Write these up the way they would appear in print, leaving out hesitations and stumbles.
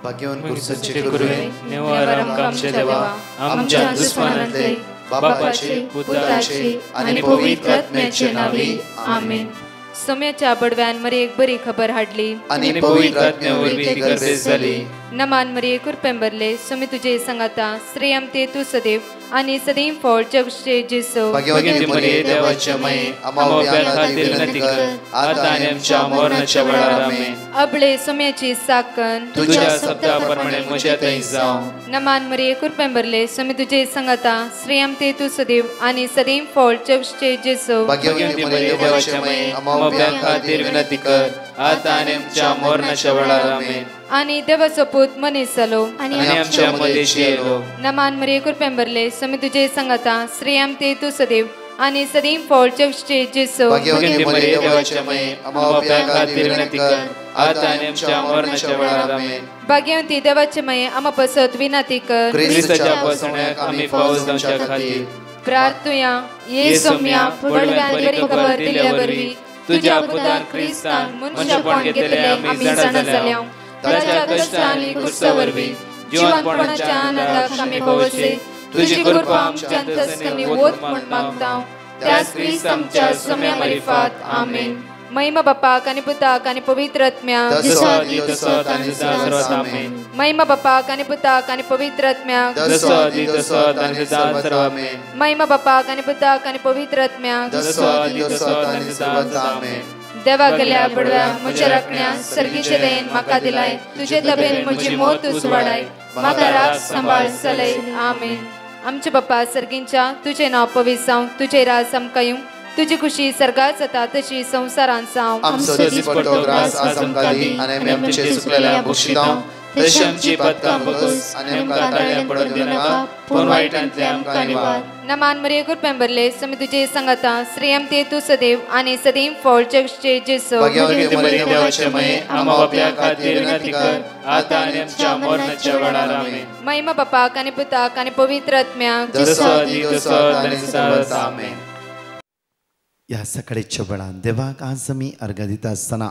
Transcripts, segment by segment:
भाग्यवान कुर्सचे गुरुवे निवार आमच्या देवा आमच्या दुश्मनांतले बापाचे पुत्राचे आणि पवित्र आत्म्याचे नावे आमेन. सोम्याच्या बडव्यान मरी एक बरी खबर हाडली आणि पवित्र आत्म्यावर ती गर्भेस झाली. नमान मरी कुरपेंबरले सोमी तुझे संगाता श्रेयम ते तू सदैव आणि सदैव फळ जगचे जेसो. भाग्यवती मरिये देवाच्या माये आम्हा खातीर विनंती कर आता आणि आमच्या मरणाच्या वेळार आमेन. अबळे सोम्याची साकन तुझ्या शब्दाप्रमाणे म्हज्या थंय जावं. नमान मरी कुरपेंबरले सोमी तुझे संगाता श्रेयम ते तू सदैव आणि सदैव फळ जगचे जेसो. भाग्यवती मरिये देवाच्या माये आम्हा खातीर विनंती कर आता आणि आमच्या मरणाच्या वेळार आमेन. आणि देवाचो पूत मनीस जालो आणि आमच्या मदेशी येलो. नमान मरी कुरपेंबरले सोमी तुझे संगाता श्रेयम ते तू सदैव आणि सदैव फळ जगचे जेसो. भाग्यवती मरिये देवाच्या माये आम्हा खातीर विनंती कर आता आणि आमच्या मरणाच्या वेळार आमेन. भाग्यवती देवाचे माये आम्हा पसत विनंती कर ख्रिस्ताच्या पसण्याक आम्ही पावस जावच्या खातीर प्रार्थुया. ये सोम्या बडव्यान बरी खबर दिल्या वरवी तुझ्या पुतान ख्रिस्तान मनुष्यपण घेतले आम्ही जाणा जाल्या. ताच्या कष्टांनी कुर्सावरवी जीवनपणाच्या आनंदाक आम्ही पावसे. तुझी कृपा आमच्या अंतस्करणी वोत म्हण मागता त्याच ख्रिस्त आमच्या सोम्या मरिफात आमेन. महिमा बापाक आणि पुताक आणि पवित्र आत्म्याक महिमा बापाक आणि पुताक आणि पवित्र आत्म्याक महिमा बापाक आणि पुताक आणि पवित्र आत्म्याक देवा गेल्या बडव्या म्हज्या राखण्या सर्गीचे देन म्हाका दिलाय. तुझे तबेन म्हजी मोत तूं वाडाय म्हाका राख सांबाळ चलय आमेन. आमचे बाप्पा सर्गींच्या तुझे नाव पवित्र जावं तुझे राज आमकां येवं तुझी खुशी सर्गात जाता तशी संसारांत जावं. आमचो दिसपट्टो ग्रास आज आमकां दी आनी आमी आमचे सुकलेल्या बक्षितांव तशी आमची पातकां बगस आनी आमकां ताळ्यां पडूंक दिनाका पूण वायटांतले आमकां निवार. नमान मरिये कुरपेंबरले सोमी तुझे संगाता श्रेयम ते तू सदैव आणि सदैव फळ जगचे जेसो. भाग्यवती मरिये देवाचे माये आम्हा बापया खातीर विनंती कर आता आनी आमच्या मरणाच्या वेळार आमेन. महिमा बापाक आणि पुताक आणि पवित्र आत्म्याक आमेन. ह्या सकाळच्या वेळान देवाक आज आमी अर्घ दिता आसतना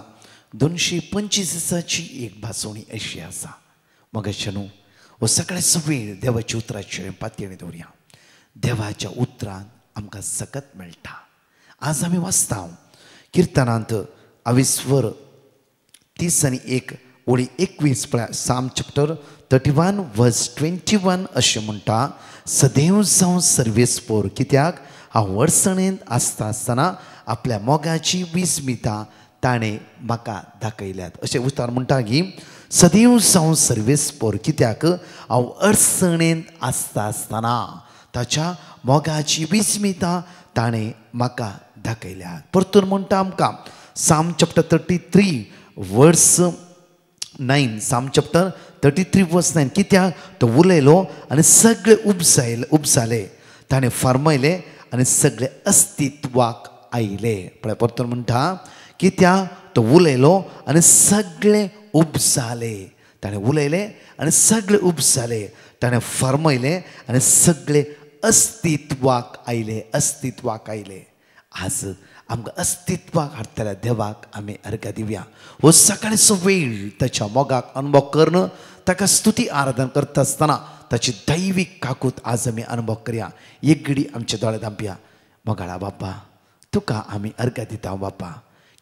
225 एक भासवणी अशी आसा. मगाच्या न्हू हो सकाळचो वेळ देवाच्या उतराचेर पातयेणी दवरया. देवाच्या उतरान आमकां सकत मेळटा. आज आमी वाचता किर्तनांत 22 30 आनी 1 ओळी 21 पळय. साम चॅप्टर 31 वर्स 21 अशें म्हणटा सदैव जावं सर्वेस्पोर कित्याक हांव अडचणेंत आसता आसतना आपल्या मोगाची विस्मिता ताणें म्हाका दाखयल्यात. अशें उतार म्हणटा की सदैव जावं सर्वेस्पोर कित्याक हांव अडचणेंत आसता आसतना ताच्या मोगाची विस्मिता ताणें म्हाका दाखयल्यात. परतून म्हणटा आमकां साम चॅप्टर 33 वर्स 9 साम चॅप्टर 33 वर्स 9 कित्याक तो उलयलो आनी सगळे उपजाले ताणें फर्मयलें आनी सगळे अस्तित्वाक आयले. पळय परतून म्हणटा कित्याक तो उलयलो आनी सगळे उपजाले. ताणें उलयलें आनी सगळे उपजाले. ताणें फर्मयलें आनी सगळे अस्तित्वाक आयले. आज आमकां अस्तित्वाक हाडटल्या देवाक आमी अर्घ दिवया. हो सकाळचो वेळ ताच्या मोगाक अनुभव करून ताका स्तुती आराधना करता आसतना ताची दैवीक काकूत आज आमी अनुभव करया. एक घडी आमचे दोळे धांपया. मोगाळा बापा तुका आमी अर्घ दिता बापा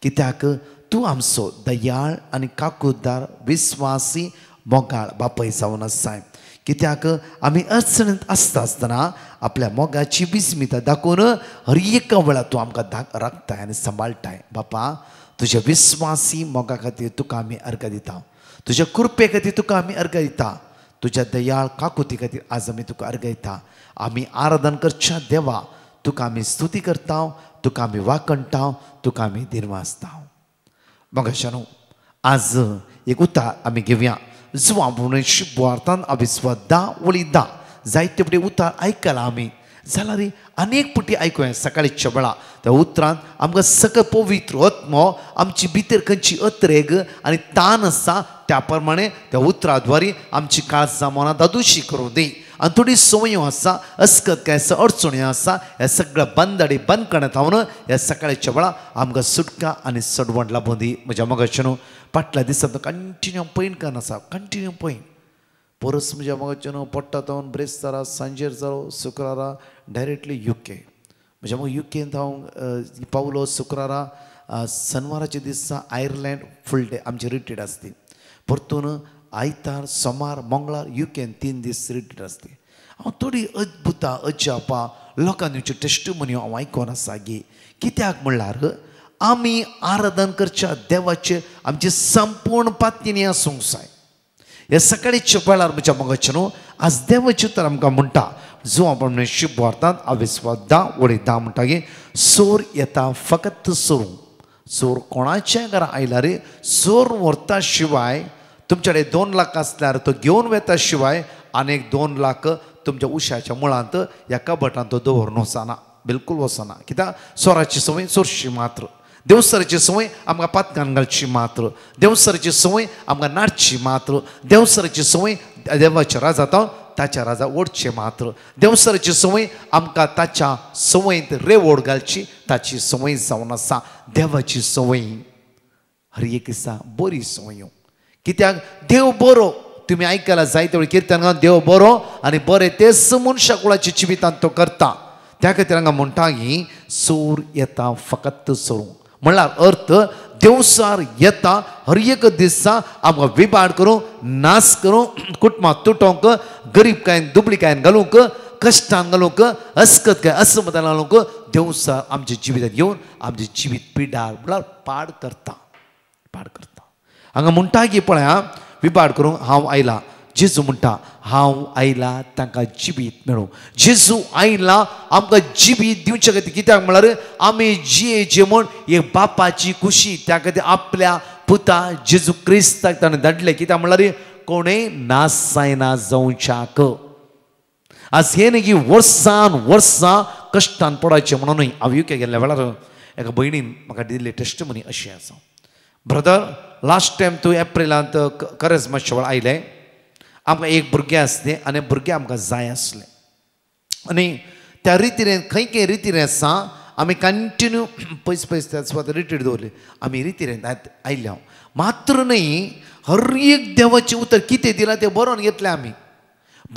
कित्याक तूं आमचो दयाळ आनी काकूतदार विस्वासी मोगाळ बापाय जावन आसाय. कित्याक आमी अडचणींत आसता आसतना आपल्या मोगाची विस्मिता दाखोवन हर एका वेळार तूं आमकां राखताय आनी सांबाळटाय. बापा तुज्या विस्वासी मोगा खातीर तुका आमी अर्घ दिता. तुज्या कृपे खातीर तुका आमी अर्घ दिता. तुज्या दयाळ काकुती खातीर आज आमी तुका अर्घ दिता. आमी आराधना करच्या देवा तुका आमी स्तुती करता. तुका आमी वाकणटा. तुका आमी दिनवासता. मगाशानू आज एक उतार आमी घेवया जो आपूण शुभार्थान अभिस्वाद 10 जायते पटी उतार आयकला आमी जाल्यार अनेक पटी आयकुया सकाळच्या वेळा. त्या उतरांत आमकां सकल पवित्र आत्मो आमची भितर खंयची अत्रेग आनी ताण आसा त्या प्रमाणे त्या उतराद्वारे आमची काळजां मनां दादूशी करूं दी. आनी थोडी संवयो आसा अस्कत काय अडचण्यो आसा ह्या सगळ्या बंदडी बंद करण्यात हांव ह्या सकाळच्या वेळा आमकां सुटका आनी सडवण लाभूं दी. म्हज्या मोगाचें फाटल्या दिसांत कंटिन्यू पयण करना आसा कंटिन्यू पयण परस म्हणजे मग पडटा तो ब्रेस्तारा सांजेर जालो शुक्रारा डायरेक्टली UK म्हणजे मग UKंत हांव पावलो शुक्रारा शनिवाराच्या दिसा आयर्लंड फूल डे आमची रिट्रीट आसती परतून आयतार सोमार मंगळार UKन 3 दीस रिट्रीट आसती हांव थोडी अद्भुतां अजापां लोकांची टेस्टिमोनी हांव आयकोन आसा गे कित्याक म्हणल्यार आमी आराधन करच्या देवाचेर आमची संपूर्ण पातयेनी आसूंक जाय हे सकाळीच्या वेळार म्हज्या मगाचे न्हू आज देवाचें उतर आमकां म्हणटा जो आपण शुभ वार्तांत अविस्वास 10:10 म्हणटा गे सोर येता फकत सोरूंक चोर कोणाच्या घरा आयला रे चोर व्हरता शिवाय तुमच्या कडेन 2 लाख आसल्यार तो घेवन वेता शिवाय आनीक 2 लाख तुमच्या उशाच्या मुळांत ह्या कबटांत तो दवरून वचना बिलकुल वचना कित्याक चोराची संवय चोरशी मात्र देवसराची संवय आमकां पातकान घालची मात्र देवसराची संवय आमकां नाडची मात्र देवसराची संवय देवाच्या राजांत ताच्या राजा ओडचे मात्र देवसराची संवय आमकां ताच्या संवयेंत रेवोड घालची ताची संवय जावन आसा देवाची संवय हर एक दिसा बरी संवय कित्याक देव बरो तुमी आयकला जायते वेळ किर्तन देव बरो आनी बरें तेच मनशा कुळाच्या जिवितांत तो करता त्या खातीर हांगा म्हणटा की चोर येता फकत चोरूंक म्हणल्यार अर्थ देवसार येता हर एक दिसा आमकां विबाड करूंक नाश करूंक कुटुंबां तुटोवंक गरीब कांय दुबळीकायेन घालूंक कश्टान घालूंक अस्कत काय असमतान घालूंक देवसार आमच्या जिवितांत येवन आमचें जिवीत पिड्डार म्हणल्यार पाड करता हांगा म्हणटा की पळया विबाड करूंक हांव आयला जेजू म्हणटा हांव आयला तांकां जिवीत मेळूं जेजू आयला आमकां जिवीत दिवचे खातीर कित्याक म्हळ्यार आमी जियेचे म्हण एक बापाची खुशी त्या खातीर आपल्या पुता जेजू क्रिस्ताक ताणें धाडले कित्याक म्हळ्यार कोणेय नाश जायना जावच्याक आज हे न्ही की वर्सां कश्टान पडायचे म्हणून हांव UK गेल्ल्या वेळार एका भयणीन म्हाका दिल्ली टेस्टिमोनी अशी आसा ब्रदर लास्ट टायम तूं एप्रिलांत करेजमाच्या वेळार आयले आमकां एक भुरगें आसलें आनी भुरगें आमकां जाय आसलें आनी त्या रितीन खंय रितीन आसा आमी कंटिन्यू पयस रिट्रीट दवरली आमी रितीन आयले हांव मात्र न्ही हर एक देवाचें उतर कितें दिलां तें बरोवन घेतलें आमी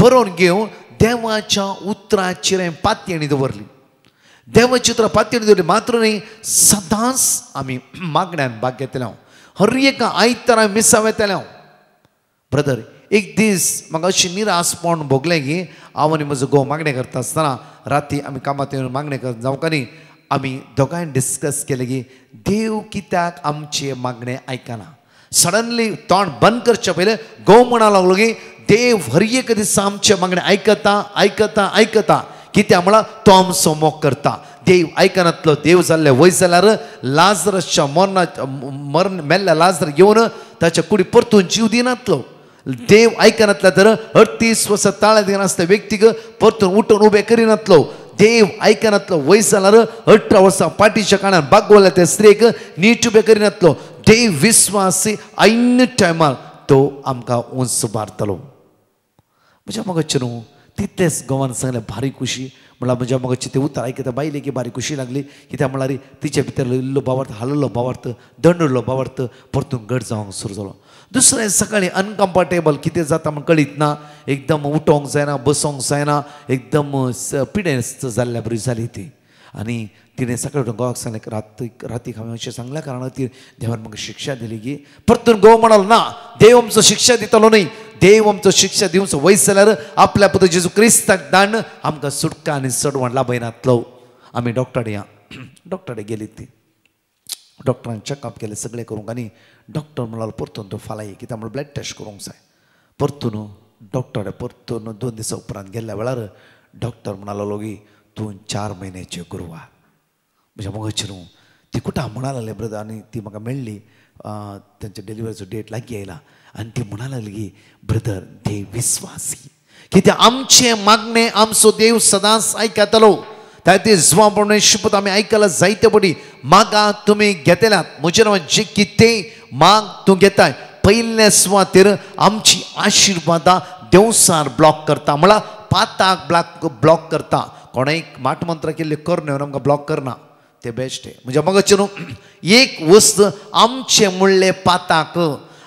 बरोवन घेवन देवाच्या उतराचेर पातयेणी दवरली देवाची उतरां पातयेणी दवरली मात्र न्ही सदांच आमी मागण्यान भाग घेतले हांव हर एक आयतारा मिसां वेतालें हांव ब्रदर एक दीस म्हाका अशी निरासपण भोगलें की हांव आनी म्हजो घोव मागणें करता आसतना राती आमी कामांत येवन मागणें करता जावं न्ही आमी दोगांय डिस्कस केलें की देव कित्याक आमचें मागणें आयकना सडनली तोंड बंद करचे पयलें घोव म्हणूंक लागलो की देव हर एक दिसा आमचें मागणें आयकता कित्याक म्हळ्यार तो आमचो मोग करता देव आयकनातलो देव जाल्ले वय जाल्यार लाजरसच्या मरण मेल्ल्या लाजर घेवन ताच्या कुडी परतून जीव दिनातलो देव आयकनातला तर 38 वर्सां ताळ्या दिना आसता व्यक्तीक परतून उठून उबें करिनातलो देव आयकनातलो वय जाल्यार 18 वर्सां पाठीच्या कानार बागोवल्या त्या स्त्रीक नीट उबें करिनातलो देव विस्वासी ऐन टायमार तो आमकां उंच मारतलो म्हज्या मगाचे न्हू तितलेंच गोवान सांगलें भारी खुशी म्हळ्यार म्हज्या मगाची तें उतर आयकता बायलेक भारी खुशी लागली कित्याक म्हळ्यार तिचे भितर इल्लो भावार्थ हाललो भावार्थ दंडलो भावार्थ परतून घट जावंक सुरू जालो दुसरें सकाळीं अनकम्फर्टेबल कितें जाता म्हण कळीत ना एकदम उठोंक जायना बसोंक जायना एकदम पिडेस्त जाल्ल्या बरी जाली ती आनी तिणें सकाळीं उठून घोवाक सांगलें रातीक हांवें अशें सांगल्या कारणान ती देवान म्हाका शिक्षा दिली की परतून घोव म्हणालो ना देव आमचो शिक्षा दितलो न्ही देव आमचो शिक्षा दिवचो वय जाल्यार आपल्या पुता जेजू क्रिस्ताक धाडन आमकां सुटका आनी चडवण लाभयनातलो आमी डॉक्टराडे गेली ती डॉक्टरान चॅकअप केलें सगळें करूंक आनी डॉक्टर म्हणालो परतून तूं फाल्यां कित्याक म्हळ्यार ब्लड टेस्ट करूंक जाय परतून डॉक्टराडे परतून 2 दिसां उपरांत गेल्ल्या वेळार डॉक्टर म्हणालो की तूं 4 म्हयन्याचे गुरवार म्हज्या मगाची न्हू ती कुठं म्हणा लागले ब्रदर आनी ती म्हाका मेळ्ळी त्यांच्या डिलिव्हरीचो डेट लागीं आयला आनी ती म्हणा लागली की ब्रदर देव विस्वासी कित्याक आमचे मागणें आमचो देव सदांच आयकतलो त्या खातीर जुवांपणे शपथ आमी आयकला जायते पटी मागा तुमी घेतल्यात म्हजे नांव जे कितें माग तूं घेताय पयल्या सुवातेर आमची आशिर्वादां देवसार ब्लॉक करता म्हळ्यार पाताक ब्लॉक करता कोणाय माटमंत्र केल्ले कर न्हय आमकां ब्लॉक करना ते बेस्ट आहे. म्हणजे मग चलो एक वस्त आमचे म्हणले पाताक,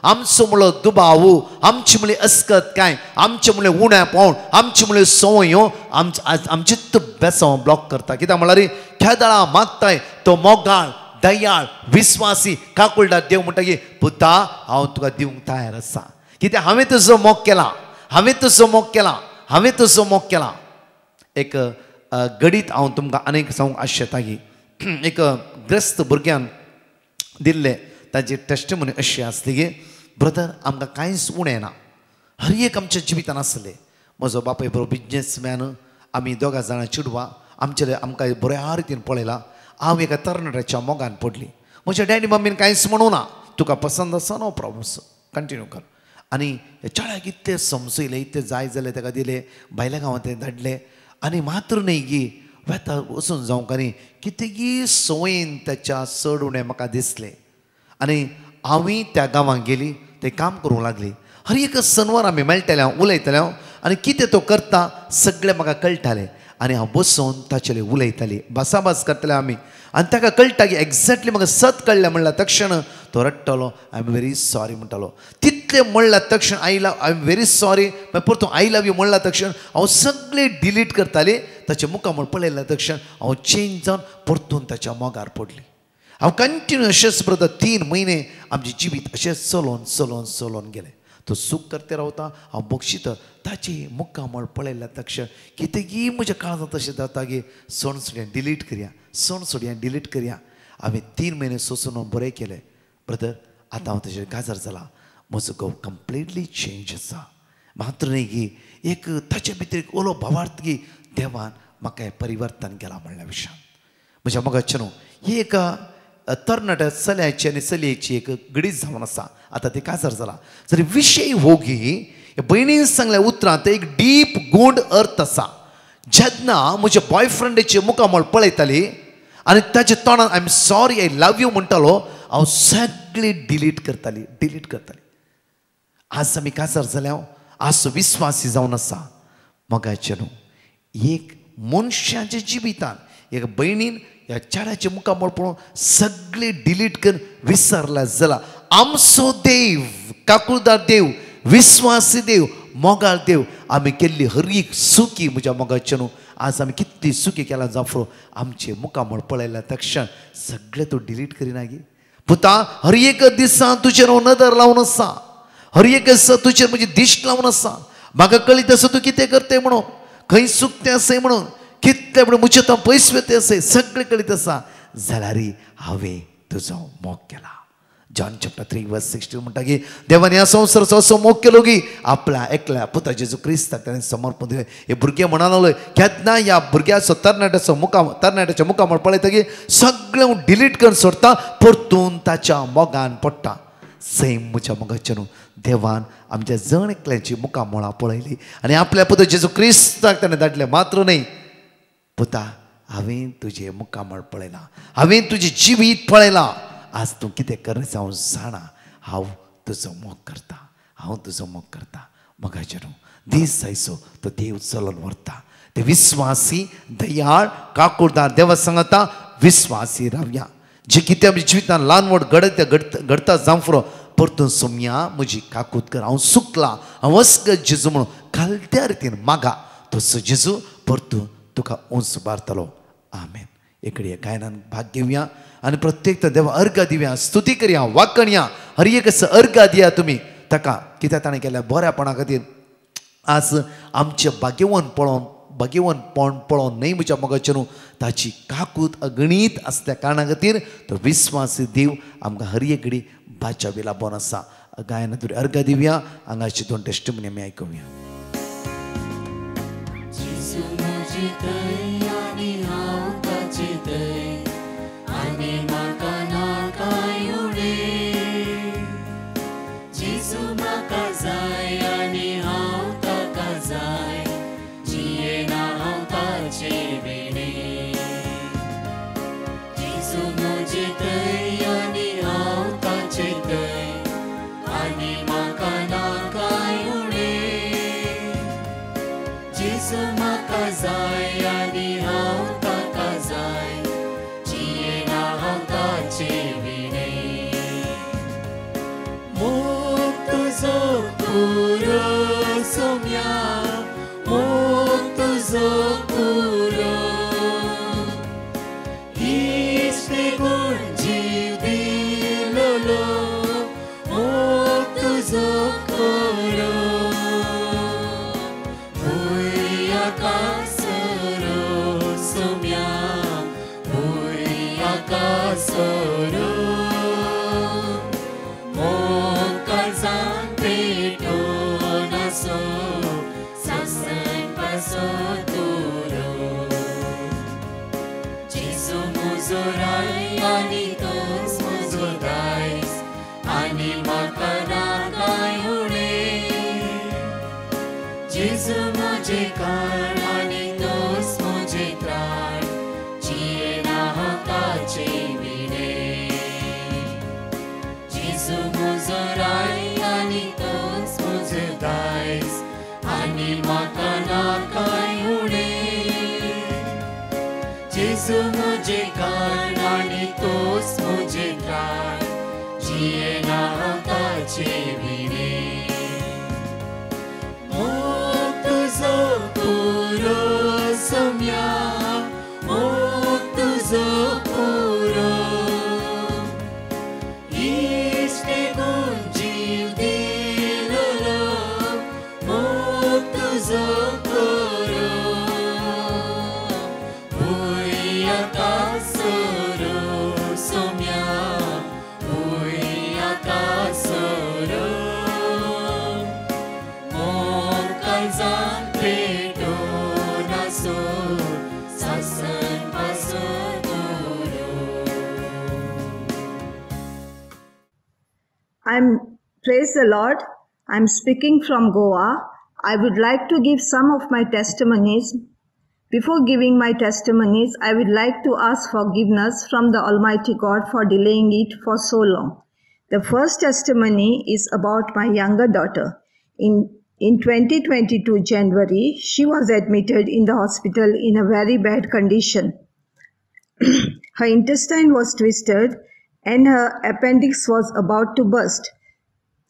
आमचो म्हणलो दुबावू, आमचे म्हणले अस्कत काय, आमचे म्हणले उण्या पावण, आमचे म्हणले सवयो आमचे बेसांव ब्लॉक करता. कित्याक म्हळ्यार ह्या दळा मागताय तो मोगाळ दयाळ विस्वासी काकुळटा देव म्हणटा की पुता हांव तुका दिवंक तयार आसा. कित्याक हांवें तुजो मोग केला, हांवें तुजो मोग केला, हांवें तुजो मोग केला. एक गडीत हांव तुमकां आनीक सांगूंक आशेता की एक ग्रस्त भुरग्यान दिल्ले ताची टेस्टिमोनी अशी आसली की ब्रदर आमकां कांयच उणें ना, हर एक आमच्या जिवितान आसलें. म्हजो बापूय बरो बिजनेसमॅन, आमी दोगां जाणां चेडवां, आमचे आमकां बऱ्या रितीन पळयला. हांव एका तरणाट्याच्या मोगान पडली. म्हज्या डॅडी मम्मीन कांयच म्हणूं ना, तुका पसंद आसा नो प्रॉब्लम कंटिन्यू कर. आनी चेड्याक इतलें समजयलें, इतलें जाय जालें ताका दिलें, भायल्या गांवांत तें धाडलें. आनी मात्र न्ही गी वेता वचून जावंक न्ही कितेंगी संवयेन त्याच्या चड उणें म्हाका दिसलें. आनी हांवूय त्या गांवांक गेली, तें काम करूंक लागली. हर एक सनवार आमी मेळटले, हांव उलयतलें हांव आनी कितें तो करता सगळें म्हाका कळटालें. आनी हांव बसून ताचेर उलयताली, भासाभास करतले आमी. आनी ताका कळटा की एक्झॅक्टली म्हाका सत कळ्ळें म्हणल्या तक्षण तो रडटलो, आय एम व्हेरी सॉरी म्हणटालो. तितलें म्हणल्या तक्षण आय एम व्हेरी सॉरी परतून आय लव यू म्हणल्या तक्षण हांव सगळें डिलीट करताली. ताचे मुखामळ पळयल्या तक्षण हांव चेंज जावन परतून ताच्या मोगार पडली. हांव कंटिन्यू अशेंच ब्रदर 3 म्हयने आमचें जिवीत अशेंच चलोवन चलोवन चलोवन गेलें. तो सूख करते रावता, हांव बक्षिता ताची मुखामळ पळयल्या तक्षण कितेंगी म्हज्या काळजांत तशें जाता की सण सोडया डिलीट करया, सण सोडया डिलीट करया. हांवें 3 म्हयने सोंसून बरें केलें. ब्रदर आतां हांव ताचेर गाजर जाला, म्हजो घोव कंप्लिटली चेंज आसा. मात्र न्ही की एक ताचे भितर एक ओलो भावार्थ की देवान म्हाका हें परिवर्तन केलां म्हणल्या विशयान. म्हज्या मोगाचे न्हू ही एक तरणाट्या चल्याची आनी चलयेची एक गडीत जावन आसा. आतां ती काजार जाला जरी विशय हो की भयणीन सांगल्या उतरांत एक डीप गूढ अर्थ आसा. जेन्ना म्हज्या बॉयफ्रेंडाचे मुखामळ पळयताली आनी ताच्या तोंडान I am sorry I love you म्हणटालो, हांव सगळी डिलीट करताली. आज आमी काजार जाल्या, आज विस्वासी जावन आसा. मोगाचे न्हू एक मनशाच्या जिवितान एक भयणीन ह्या चेड्याचे मुखामळ पळोवन सगळी डिलीट करून विसरला जाल्यार आमचो देव, काकुळदार देव, विस्वासी देव, मोगाळ देव आमी केल्ली हर एक सुखी म्हज्या मोगाचे न्हू आज आमी कितली सुखी केला जावं आमचे मुखामळ पळयल्या तक्षण सगळें तूं डिलीट करिना गे. पुता हर एक दिसा तुजेर हांव नदर लावन आसा, हर एक दिसा तुजेर म्हजी दिश्ट लावन आसा. म्हाका कळीत आसा तूं कितें करतें म्हणून, खंय चुकतें आसय म्हणून, कितले म्हणून म्हजे तो पयस वेते आसय सगळें कळीत आसा जाल्यार हांवें तुजो मोग केला. जॉन चॅप्टर 3:16 म्हणटा की देवान ह्या संवसाराचो असो मोग केलो की आपल्या एकल्या पुता जेजू क्रिस्ताक ताणें समर्पण दिलें. हे भुरगे म्हणा लागले केन्ना ह्या भुरग्याचो तरणाट्याच्या मुखामळ पळयता की सगळें डिलीट करून सोडटा, परतून ताच्या मोगान पडटा. सेम म्हज्या मोगाचे न्हू देवान आमच्या जण एकल्याची मुखामळां पळयली आनी आपल्या पुता जेजू क्रिस्ताक ताणें धाडलें. मात्र न्ही पुता हांवें तुजें मुखामळ पळयलां, हांवें तुजें जिवीत पळयलां. आज तूं कितें करता हांव जाणा, हांव तुजो मोग करता, हांव तुजो मोग करता. मोगाचे न्हू दीस जायसो तो देव चलोवन व्हरता. ते विस्वासी दयाळ काकुळदार देवा सांगता विस्वासी रावया. जे कितें आमच्या जिवितान ल्हान व्हड घडता जावं फुरो परतून सोमया म्हजी काकूत कर. हांव चुकलां, हांव वस्कत जेजू म्हणून घालत्या रितीन मागा, तसो जेजू परतून तुका उंच बारतलो. आमेन. एकडे गायनान भाग घेवया आनी प्रत्येक देवा अर्घ दिवया, स्तुती करया, वाकणया. हर एक अर्घ दिया तुमी ताका कित्याक ताणें केल्या बऱ्यापणा खातीर. आज आमचे भाग्यवनपण पळोवन न्हय म्हज्या मोगाचे न्हू ताची काकूत अगणीत आसल्या कारणा खातीर तो विस्वासी देव आमकां हर एक घडी बाच्या वेला बोन आसा. गायनातून अर्घ दिवया. हांगाची 2 टेस्टिमोनी आमी आयकुया. Jesu maka zayani तुजो पुरो इश्टे गुण जीव दिलोलो मोग तुजो कोरो भुया कासरो सोम्या भुया कासरो मोग काळजान पेटो नासो सासन पासो तुरो जेसू मुजो राय आनी तोच मुजो दायज आनी म्हाका नाकाय उणें जेसू मुजे काळ आनी तोच मुजे त्राण जियेना हकाचे विणे जेसू मुजो राय आनी तोच मुजो दायज आनी म्हाका नाकाय उणें जेसू मुजे काळ आनी तोच मुजे त्राण जियेना हकाचे विणे मोग तुजो पुरो सोम्या मोग तुजो पुरो इश्टे गुण जीव दिलोलो मोग तुजो पुरो भुया कासरो सोम्या भुया कासरो मोग काळजान पेटो नासो सासन पासो तुरो Praise the Lord. I'm speaking from Goa. I would like to give some of my testimonies. Before giving my testimonies, I would like to ask forgiveness from the Almighty God for delaying it for so long. The first testimony is about my younger daughter. In 2022 January, she was admitted in the hospital in a very bad condition. Her intestine was twisted and her appendix was about to burst.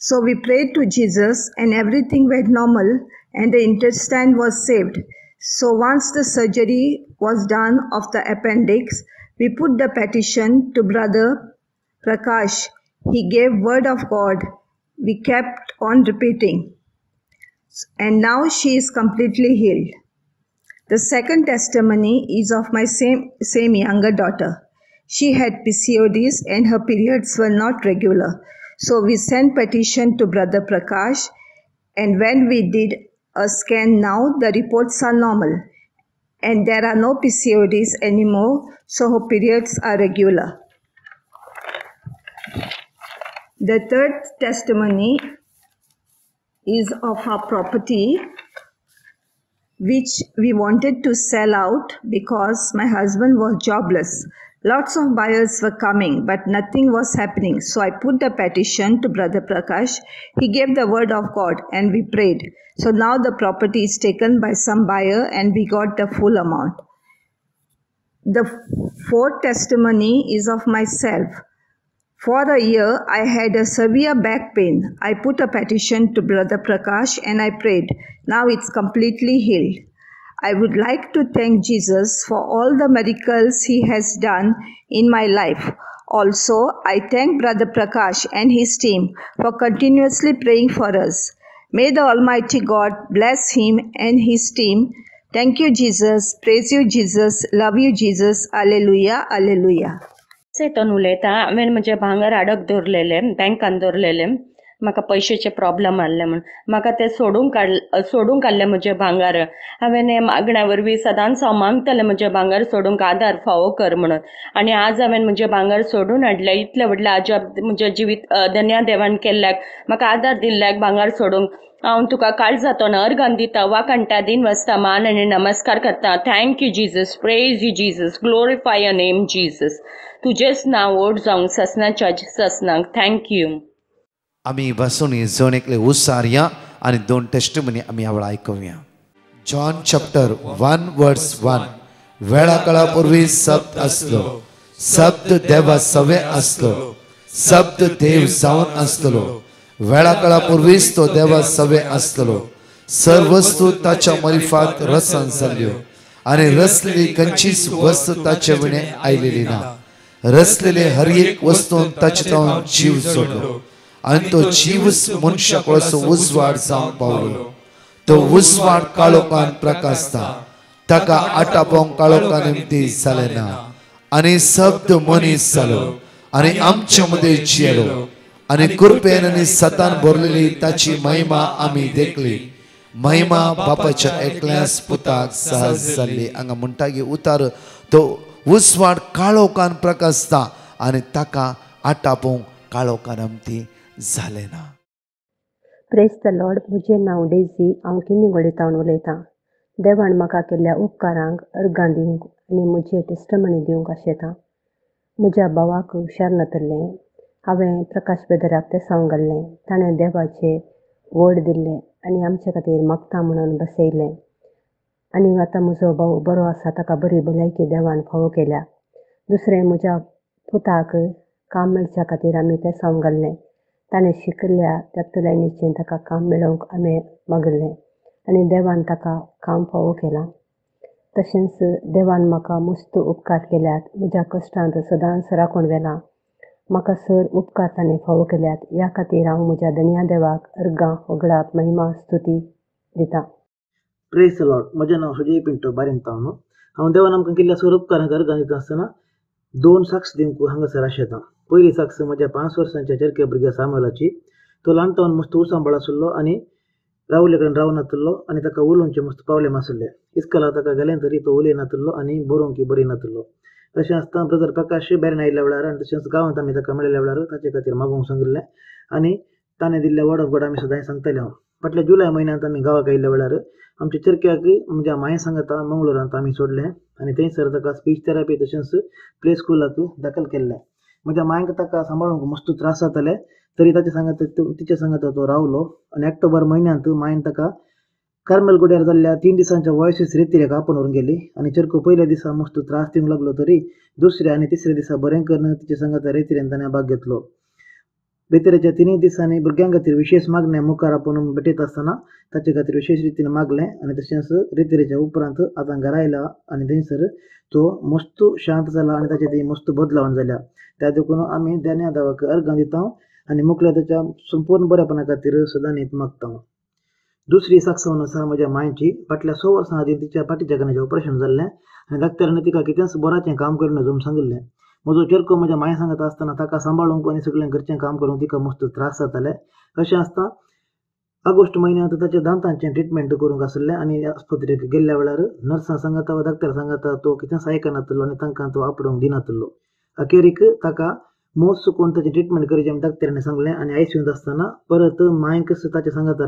So we prayed to Jesus and everything went normal and the intestine was saved. So once the surgery was done of the appendix, we put the petition to Brother Prakash. He gave word of God. We kept on repeating. And now she is completely healed. The second testimony is of my same younger daughter. She had PCODs and her periods were not regular. So we sent petition to Brother Prakash, and when we did a scan now, the reports are normal and there are no PCODs anymore, so her periods are regular. The third testimony is of our property which we wanted to sell out because my husband was jobless. Lots of buyers were coming, but nothing was happening. So I put the petition to Brother Prakash. He gave the word of God and we prayed. So now the property is taken by some buyer and we got the full amount. The fourth testimony is of myself. For a year, I had a severe back pain. I put a petition to Brother Prakash and I prayed. Now it's completely healed. I would like to thank Jesus for all the miracles He has done in my life. Also, I thank Brother Prakash and his team for continuously praying for us. May the Almighty God bless him and his team. Thank you, Jesus. Praise you, Jesus. Love you, Jesus. Alleluia. Alleluia. सेतून उलयता हांवें म्हजें भांगर आडक दवरलेलें बँकान दवरलेलें म्हाका पयशाचे problem आसले म्हण म्हाका तें सोडून काडलें म्हजें भांगार हांवें हें मागण्या वरवीं सदांच हांव मागतालें म्हजें भांगार सोडूंक आदार फावो कर म्हणून आनी आज हांवें म्हजें भांगार सोडून हाडलें इतलें व्हडलें अजाप म्हज्या जिवीत धन्या देवान केल्ल्याक म्हाका आदार दिल्ल्याक भांगार सोडूंक हांव तुका काळजांतल्यान अर्गान दिता वाकणटा दिन वाजता मान आनी नमस्कार करता thank you Jesus praise you Jesus glorify your name Jesus तुजेंच नांव ओड जावंक ससनाच्या ससनाक थँक यू आम्ही बसून जावन एकले उसारया आणि दोन टेस्टिमनी आम्ही आवड ऐकूया. जॉन चॅप्टर 1:1 वेळा काळापूर्वी शब्द असलो शब्द देवा सवे असलो शब्द देव जावन असलो वेळा काळापूर्वीच तो देवा सवे असलो सर्व वस्तू ताच्या मरिफात रसान जाल्यो आणि रसलेली खंयचीच वस्तू ताचे विणे आयलेली ना. रसलेले हर एक वस्तून ताचे तावन जीव जोडलो आणि तो जीवच मनशाक कसो उजवाड जावंक पावलो. तो उजवाड काळोखान प्रकाशता, ताका आटापोवंक काळोखान निमती जाले ना. आणि शब्द मनीस जालो आणि आमचे मदीं जियेलो आणि कृपेन आनी सतान भरलेली ताची महिमा आमी देखली. महिमा बापाच्या एकल्याच पुताक सहज जाल्ली. हांगा म्हणटागी उतार तो उजवाड काळोखान प्रकाशता आणि ताका आटापोवंक काळोखान आमती जाले ना. Praise the Lord. म्हजें नांव डेझी. हांव किन्नीगोडेतावन उलयतां. देवान म्हाका केल्ल्या उपकारांक अर्गां दिवंक आनी म्हजें टेस्टमनी दिवंक आशेतां. म्हज्या भावाक हुशार नातल्लें. हांवें प्रकाश बेदराक तें सांग घाल्लें. ताणें देवाचें वड दिल्लें आनी आमचे खातीर मागता म्हणून बसयलें. आनी आतां म्हजो भाव बरो आसा, ताका बरी भलायकी देवान फावो केल्या. दुसरें, म्हज्या पुताक काम मेळच्या खातीर आमी तें सांग घाल्लें. ताणें शिकल्या त्याच लायनीचें ताका काम मेळोवंक आमी मागलें आनी देवान ताका काम फावो केलां. तशेंच देवान म्हाका मस्त उपकार केल्यात. म्हज्या कश्टांत सदांच राखून व्हेलां. म्हाका सर उपकार ताणें फावो केल्यात. ह्या खातीर हांव म्हज्या धन्या देवाक अर्गां वगडाप महिमा स्तुती दितां. Praise the Lord. म्हजें नांव सुजय पिंटो बारिंतावन. हांव देवान आमकां केल्ल्या सर उपकारांक अर्गां दिता आसतना 2 साक्ष दिवंक हांगासर आशेतां. पयली साक्ष म्हज्या 5 वर्सांच्या चरके भुरग्या सामुएलाची. तो ल्हानपणान मस्त उसांबळ आसलो आनी रावले कडेन रावनासलो आनी ताका उलोवंचे मस्त प्रॉब्लेम आसले. इस्कॉलाक ताका गेलें तरी तो उलयनासलो आनी बरोवंक बरयनासलो. तशें आसतना ब्रदर प्रकाश भायर आयिल्ल्या वेळार आनी तशेंच गांवांत आमी ताका मेळिल्ल्या वेळार ताचे खातीर मागोवंक सांगिल्लें आनी ताणें दिल्ल्या वर्ड ऑफ गॉड आमी सदांच सांगताले. हांव फाटल्या जुलय म्हयन्यांत आमी गांवाक आयिल्ल्या वेळार आमच्या चरक्याक म्हज्या माये सांगता मंगळुरांत आमी सोडलें आनी थंयसर ताका स्पीच थेरपी तशेंच प्ले स्कुलाक दाखल केल्लें. म्हज्या मायक ताका सांबाळूंक मस्त त्रास जाताले, तरी ताचे सांगता तिचे सांगता तो रावलो आनी ऑक्टोबर म्हयन्यांत मायन ताका कार्मेल गुड्यार जाल्ल्या 3 दिसांच्या वॉयसीस रेतीरेक आपोवन व्हरून गेली आनी चरको पयल्या दिसा मस्त त्रास दिवंक लागलो, तरी दुसऱ्या आनी तिसऱ्या दिसा बरें करून तिचे सांगता रेतीरेन ताणें भाग घेतलो. रेतीरेच्या 3 दिसांनी भुरग्यां खातीर विशेष मागणें मुखार आपोवन भेटयत आसतना ताचे खातीर विशेष रितीन मागलें आनी तशेंच रेतीरेच्या उपरांत आतां घरा आयला आनी थंयसर तो मस्त शांत जाला आनी ताचे ती मस्त बदलावण जाल्या. त्या देखून आमी देण्या देवाक अर्गां दिता आनी मुखल्या ताच्या संपूर्ण बरेपणा खातीर सदां न्हीद मागता. दुसरी साक्षावन आसा म्हज्या मांयची. फाटल्या 6 वर्सां आदीं तिच्या पाटीच्या कण्याचें ऑपरेशन जाल्लें आनी डाक्टरांनी तिका कितेंच बराचें काम करून वचूंक सांगिल्लें. म्हजो चेडको म्हज्या मांय सांगता आसतना ताका सांबाळूंक आनी सगळें घरचें काम करूंक तिका मस्त त्रास जाताले. अशें आसता ऑगस्ट म्हयन्यांत ताच्या दांतांचें ट्रिटमेंट करूंक आसलें आनी आस्पत्रेक गेल्ल्या वेळार नर्सां सांगता वा डाक्टर सांगता तो कितेंच आयकनासलो आनी तांकां तो आपडूंक दिनासलो. अखेरीक ताका मोस चुकोवन ताचें ट्रिटमेंट करचें आमी डाक्टरांनी सांगलें आनी आयसीयूंत आसतना परत मांयक ताचे सांगता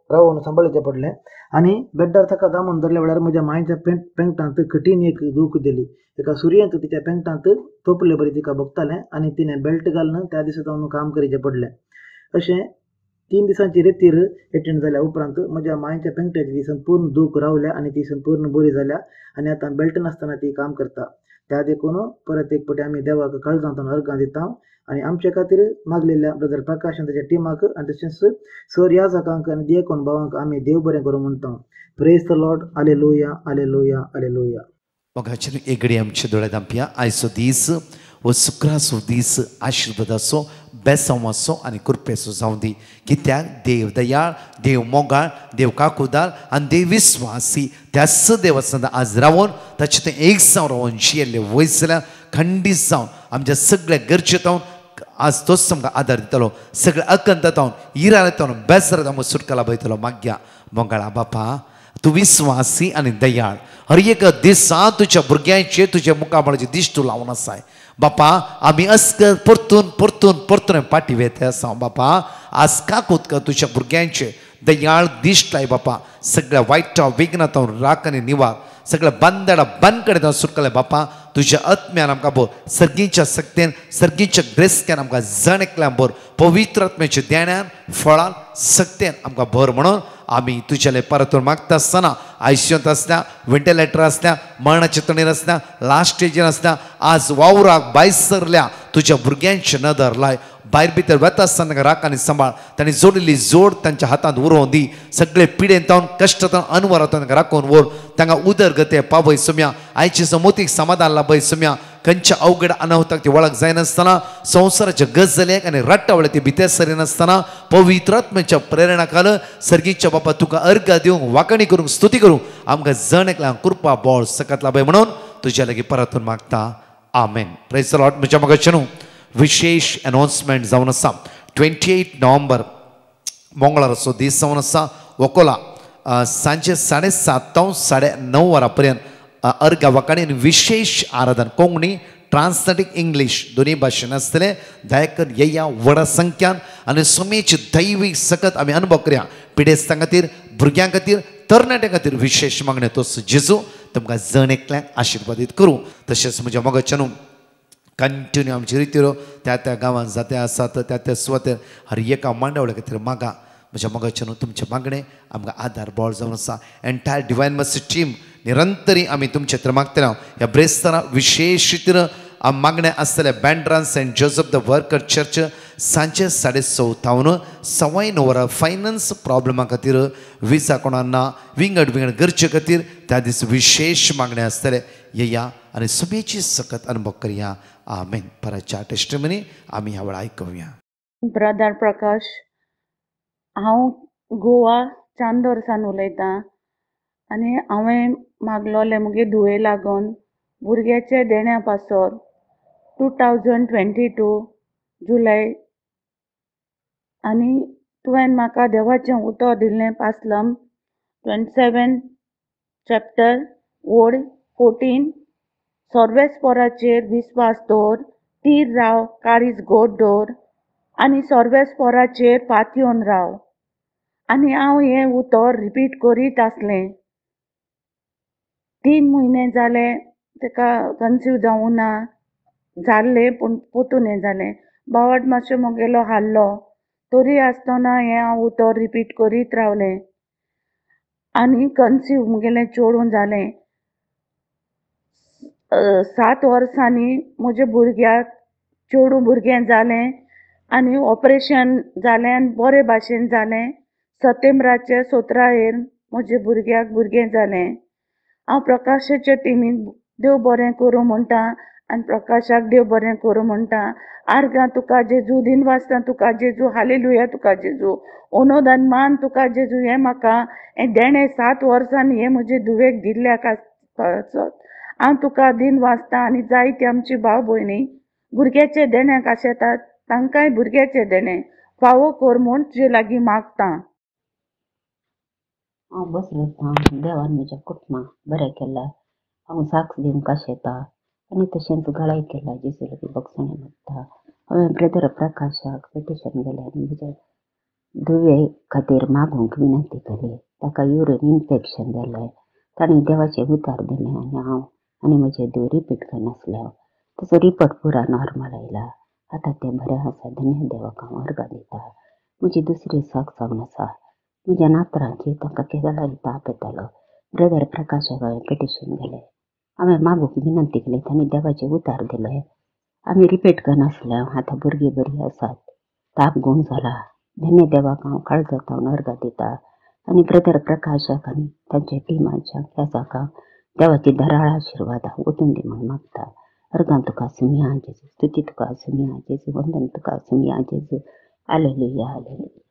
रावून सांबाळचें पडलें आनी बेड्डार ताका दामून धरल्या वेळार म्हज्या मांयच्या पेंगटांत कठीण एक दूख दिली. एका सुरयेंत तिच्या पेंगटांत तोपले बरी तिका भोगतालें आनी तिणें बेल्ट घालून त्या दिसा तावन काम करचें पडलें. अशें 3 दिसांची रेतीर एटेंड जाल्या उपरांत म्हज्या मांयच्या पेंगट्याची ती संपूर्ण दूख रावल्या आनी ती संपूर्ण बरी जाल्या आनी आतां बेल्ट नासतना ती काम करता. त्या देखून परत एक फावटी आमी देवाक काळजांतून अर्गां दिता आनी आमचे खातीर मागलेल्या ब्रदर प्रकाश आनी ताच्या टिमाक आनी तशेंच सर याजकांक आनी दियेकोन भावांक आमी देव बरें करूं म्हणटा. Praise the Lord. Hallelujah hallelujah hallelujah. मोगाचें एक घडी आमचे दोळे धांपया. आयचो दीस वो शुक्राचो दीस आशिर्वादाचो बेसवाचो आनी कृपेचो जावं दी. कित्याक देव दयाळ, देव मोगाळ, देव काकूदार आनी देव विस्वासी त्याच देवासन आज रावून ताचे तें एक जावन रावून जियेल्ले वयसल्या खंडीत जावन आमच्या सगळ्या गरजेतावन आज तोच आमकां आदार दितलो. सगळ्या अकंतातावन इरातावन बेसरातावन सुटका लाभयतलो. मागया मोगाळा बापा, तूं विस्वासी आनी दयाळ. हर एक दिसा तुज्या भुरग्यांचे तुज्या मुखामळाचे दिश्ट तूं लावन आसाय बापा. आमी अस्कर परतून परतून परतून पाटी वेते आसा बापा. आज काकूत तुज्या भुरग्यांचे दयाळ दिश्ट लाय बापा. सगळ्या वायटा विघ्नातावन राख आनी निवार, सगळ्या बंदडा बंद कडेन सुटकले बापा. तुज्या आत्म्यान आमकां बोर, सर्गीच्या सक्तेन सर्गीच्या ग्रेस्क्यान आमकां जण एकल्यान बोर, पवित्र आत्म्याच्या ध्यानान फळान सक्तेन आमकां भर म्हणून आमी तुज्याले परतून मागता आसतना आयसीयूंत आसल्या, वेंटिलेटर आसल्या, मरणाचे तणेर आसल्या, लास्ट स्टेजीर आसल्या, आज वावराक भायर सरल्या तुज्या भुरग्यांचे नदर लाय भायर भितर वता आसतना तांकां राख आनी सांबाळ. तांणी जोडिल्ली जोड तांच्या हातांत उरोवंक दी. सगळे पिडेंतावन कश्टांतावन अनवरांतावन तांकां राखून व्हर. तांकां उदरगते पावय सोम्या. आयचे समोतीक समाधान लाभय सोम्या. खंयच्या अवघड अनाहुताक ती वळख जायनासतना संवसाराच्या गजालेक आनी रट्टावळे ती भितर सरिनासतना पवित्र आत्म्याच्या प्रेरणा खाला सर्गीच्या बापा तुका अर्घ दिवंक वांकणी करूंक स्तुती करूंक आमकां जण एकल्याक कृपा बोळ सकत लाभय म्हणून तुज्या लागीं परतून मागता. आमेन. Praise the Lord. म्हज्या मगाच्यानू विशेष अनाउन्समेंट जावन आसा. 28 नोव्हेंबर मंगळाराचो दीस जावन आसा. वकोला सांजे 7:30 तो 9:30 वरां पर्यंत अर्घ वांकणी आनी विशेष आराधन कोंकणी ट्रान्सलेटिक इंग्लीश दोन्ही भाशेन आसतले. दयाकर येया व्हड संख्यान आनी सोमेची दैवीक सकत आमी अनुभव करया. पिडेस्तां खातीर भुरग्यां खातीर तरणाट्यां खातीर विशेष मागणे तोच जेजू तुमकां जण एकल्याक आशिर्वादीत करूं. तशेंच म्हज्या मोगाच्यानू कंटिन्यू आमची रितीरो त्या त्या गांवांत जाते आसात त्या त्या सुवातेर हर एका मांडावळ्या खातीर मागा. म्हज्या मोगाच्यानू तुमचे मागणे आमकां आदार बोळ जावन आसा. एंटायर डिवायन मर्सी टीम निरंतरी आमी तुमचे खातीर मागतले. ह्या ब्रेस्तारा विशेष रितीन मागणे आसतले. बँड्रान Saint Joseph the worker church सांजे 6:30 9 वरां. फायनान्स प्रॉब्लमा खातीर विजा कोणाना विंगड गरजे खातीर त्या दीस विशेष मागणे आसतले. येया आनी समेची सकत अनुभव करया. आमेन. परच्या टेस्टिमनी आमी ह्या वेळा आयकुया. ब्रदर प्रकाश, हांव गोवा चांदोरसान उलयतां आनी हांवें मागलोलें मुगे धुवे लागून भुरग्याचे देण्या पासोर 2022 जुलय आनी तुवें म्हाका देवाचें उतर दिल्लें पासलम 27 चॅप्टर वोड 14 सोर्वेस्पोराचेर विस्वास दवर, तीर राव, काळीज गोड दवर आनी सोर्वेस्पोराचेर पातयेवन राव. आनी हांव हें उतर रिपीट करीत आसलें. 3 म्हयने जाले ताका कन्सीव जावूं ना. जाल्लें पूण पोतून हें जालें. बावाड मातशें मुगेलो हाल्लो तरी आसतना हें हांव उतर रिपीट करीत रावलें आनी कन्सीव मुगेलें चेडूं जालें. 7 वर्सांनी म्हज्या भुरग्याक चेडूं भुरगें जालें आनी ऑपरेशन जालें आनी बरे भाशेन जालें. सप्टेंबराचे 17 म्हज्या भुरग्याक भुरगें जालें. हांव प्रकाशाच्या टिमीन देव बरें करूं म्हणटा आनी प्रकाशाक देव बरें करूं म्हणटा. आर्गां तुका जेजू, दिन वाजता तुका जेजू, हालेलुया तुका जेजू, ओनोदान मान तुका जेजू. हें म्हाका हें देणें 7 वर्सांनी हें म्हजे धुवेक दिल्ल्याक हांव तुका दिन वाजता. आनी जायती आमची भाव भयणी भुरग्याचे देण्याक आशेतात, तांकांय भुरग्याचे देणें फावो कर म्हूण तुजे लागीं मागतां. हांव बसयतां. देवान म्हज्या कुटुंबाक बरें केलां. हांव साक्ष दिवंक आशेतां आनी तशेंच घाळाय केला. जेजू लागीं बगसणें मागता. हांवें ब्रदर प्रकाशाक पिटिशन केलें आनी म्हज्या धुवे खातीर मागूंक विनंती केली. ताका युरीन इन्फेक्शन जालें. ताणें देवाचें उतार दिलें आनी हांव आनी म्हजे धुव रिपीट करनासले. ताचो रिपोर्ट पुरा नॉर्मल आयला. आतां तें बरें आसा. धन्य देवाक हांव अर्घ दितां. म्हजी दुसरी साक्ष जावन आसा. म्हज्या नातरांची तांकां केदळाची ताप येतालो. ब्रदर प्रकाशाक हांवें पिटिशन केलें. हांवें मागूंक विनंती केली. ताणें देवाचें उतार दिलें. आमी रिपीट करनासले. आतां भुरगीं बरीं आसात. ताप गूण जाला. धन्य देवाक हांव काळजांत हांव अर्घ दितां आनी ब्रदर प्रकाशाक आनी तांच्या टिमाच्या केसाक देवाची धराळ आशिर्वाद वचून दी म्हूण मागता. अर्गां तुका सुमिया जेजू, स्तुती तुका सुमिया जेजू, वंदन तुका सुमिया जेजू. Hallelujah hallelujah.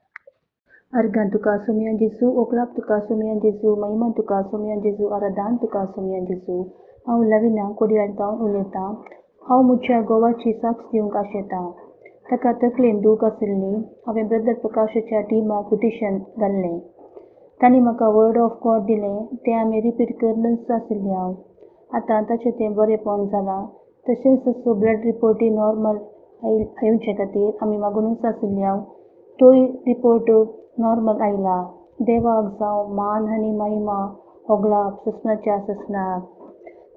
अर्गां तुका सुमिया जेजू, ओकळाप तुका सुमिया जेजू, महिमा तुका सुमिया जेजू, आराधन तुका सुमिया जेजू. हांव लविना कोडयाळतावन उलयतां. हांव म्हज्या गोवाची साक्ष दिवंक आशेतां. ताका तकलेन दूख आशिल्ली. हांवें ब्रदर प्रकाशाच्या टिमाक पिटिशन घाल्लें. तांणी म्हाका वर्ड ऑफ गॉड दिलें. तें आमी रिपीट करनच आशिल्लीं हांव. आतां ताचें तें बरेंपण जालां. तशेंच ब्लड रिपोर्टी नॉर्मल येवचे खातीर आमी मागूनच आशिल्लीं हांव. तोय रिपोर्ट नॉर्मल आयला. देवाक जावं मान आनी महिमा होगळाप ससनाच्या ससनाक.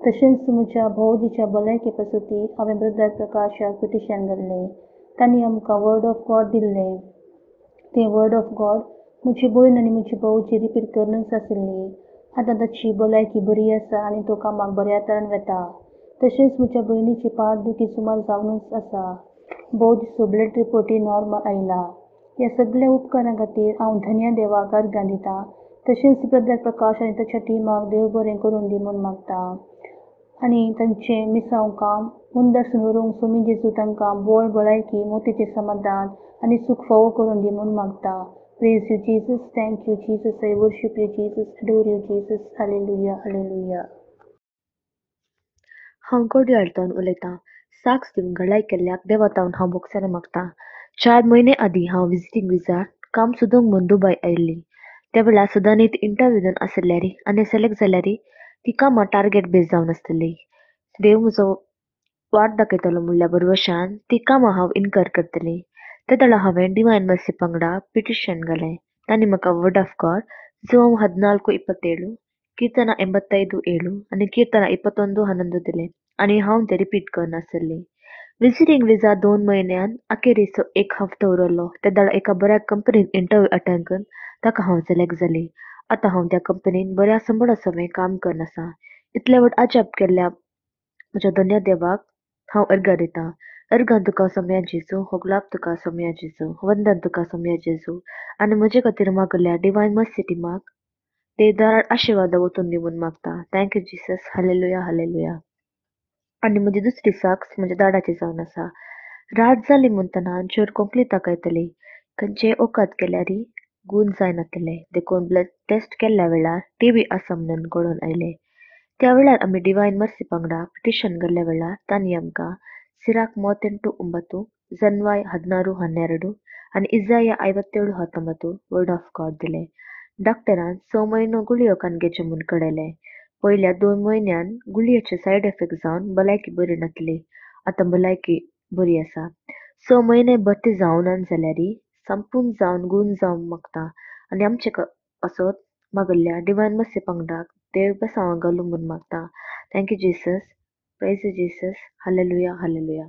तशेंच म्हज्या भोवजीच्या भलायके पासुती हांवें ब्रदर प्रकाशाक पिटिशन घाल्लें. तांणी आमकां वर्ड ऑफ गॉड दिल्लें. तें वर्ड ऑफ गॉड म्हजी भयण आनी म्हजी भोवजी रिपीट करनच आशिल्ली. आतां ताची भलायकी बरी आसा आनी तो कामाक बऱ्या तरेन वता. तशेंच म्हज्या भयणीची पाट दुखी सुमार जावनूच आसा. भोव दिसो ब्लड रिपोर्टी नॉर्मल आयला. ह्या सगळ्या उपकारां खातीर हांव धन्य देवाक अर्गां दितां. तशेंच ब्रदर प्रकाश आनी ताच्या टिमाक देव बरें करून दी म्हूण मागतां. आनी तांचे मिसांव काम उंदर सुनूरूंक सोमी जेजू तांकां बळ भलायकी मोतीचें समाधान आनी सुख फावो करून दी म्हूण मागतां. Praise you Jesus, thank you Jesus, I worship you Jesus, adore you Jesus, hallelujah hallelujah. हांव कोडयाळतावन उलयतां. साक्स दिवन घडलाय केल्ल्याक देवातावन हांव बोगसाने मागतां. 4 म्हयने आदीं हांव विजिटींग विजात काम सोदूंक म्हूण दुबय आयिल्ली. त्या वेळार सदांनीत इंटरव्यू दिवन आसल्यारी आनी सिलेक्ट जाल्यारी ती कामां टार्गेट बेस जावन आसतली. देव म्हजो वाट दाखयतलो म्हणल्या बरवशान ती कामां हांव इन्कर करतली. त्या वेळार हांवें डिवायन मर्सी पंगडा पिटिशन घालें. तांणी म्हाका वर्ड ऑफ गॉड जोम 14:27 कीर्तना 85:7 आनी कीर्तना 21:11 दिलें आनी हांव तें रिपीट करनासली. विजिटींग विजा 2 म्हयन्यान अखेरीचो 1 हफ्तो उरलो. त्या वेळार एका बऱ्या कंपनीन इंटरव्यू अटेंड करून ताका हांव सिलेक्ट जाली. आतां हांव त्या कंपनीन बऱ्या संबळ सवें काम करन आसा. इतले व्हड अजाप केल्ल्या म्हज्या धन्य देवाक हांव अर्गां दितां. अर्गां तुका सोम्या जेजू, होगलाप तुका सोम्या जेजू, वंदन तुका सोम्या जेजू आनी म्हजे खातीर मागल्या डिवायन मर्सी टिमाक देवदारार आशिर्वाद वचून दी म्हूण मागता. Thank you Jesus, hallelujah hallelujah. आनी म्हजी दुसरी साक्स म्हज्या दाडाची जावन आसा. रात जाली म्हणटना जोर कोंकली ताकयतली. खंयचे ओकात केल्यारी गूण जायनातले. देखून ब्लड टेस्ट केल्ल्या वेळार TB आसा म्हणून कळून आयले. त्या वेळार आमी डिवायन मर्सी पंगडा पिटिशन घाल्ल्या वेळार तांणी आमकां सिराक 38:9, जन्वाय 16:12 आनी इजाया 57:19 वर्ड ऑफ गॉड दिले. डॉक्टरान 6 म्हयनो गुळयो कानगेचे म्हूण कळयले. पयल्या 2 म्हयन्यान गुळयेचे सायड इफेक्ट जावन भलायकी बरी नासली. आतां भलायकी बरी आसा. 6 म्हयने भरती जावनान जाल्यारी संपून जावन गूण जावंक मागता आनी आमचे असोत मागल्या डिवायन मर्सी पंगडाक देव बेसांवां घालूं म्हूण मागता. Thank you Jesus, praise you Jesus, hallelujah hallelujah.